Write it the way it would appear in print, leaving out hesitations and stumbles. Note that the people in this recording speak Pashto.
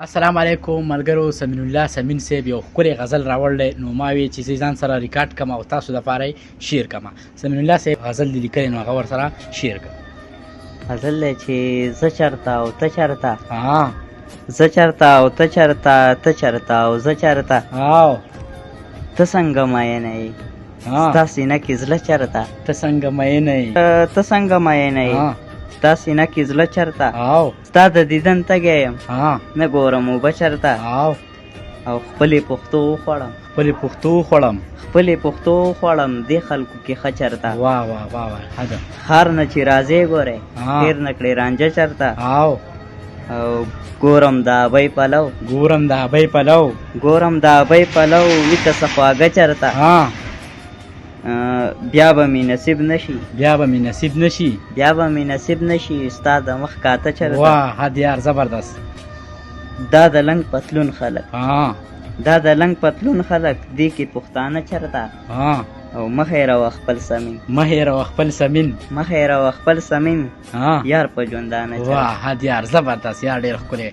السلام علیکم ملګرو. سمین الله سمین صاحب یو ښکلی غزل راوړلی، نو ما وی چې زه ځان سره ریکارډ کړم او تاسو دپاره یې شیر کړم. سمین الله صاحب غزل دې لیکلی، نو هغه ورسره شیر کړه. غزل دی چې زه چرته او ته چرته، زه چرته او ته چرته، ته چرته او زه چرته، ته څنګه مینه یې ستا سینه کې زړه چرته، ته څنګه مینه یې ته څنګه مینه یې ستا سینه کې زړه چرته، ستا د دیدن تږی یم نه ګورم اوبه چرته، او خپلې پښتو وخوړم خپلې پښتو وخوړم خپلې پښتو وخوړم دې خلکو کې ښه چرته، واه واه واه واه ښه ده. ښار نه چې راځې ګورې تېر نه کړې رانجه چرته، او ګورم د ابۍ پلو ګورم د ابۍ پلو ګورم د ابۍ پلو ویته څه خواږه چرته، بیا به مې نصیب نشي بیا به مې نصیب نشي بیا به مې نصیب نشي ستا د مخ کاته چرته. واه حد یار زبردست. دا د لنګ پتلون خلک دا د لنګ پتلون خلک دې کې پښتانه چرته، او مه هېروه خپل سمین مه هېروه خپل سمین مه هېروه خپل سمین یار په ژوندانه چرته. واه حد یار زبردست یار ډېر ښکلی.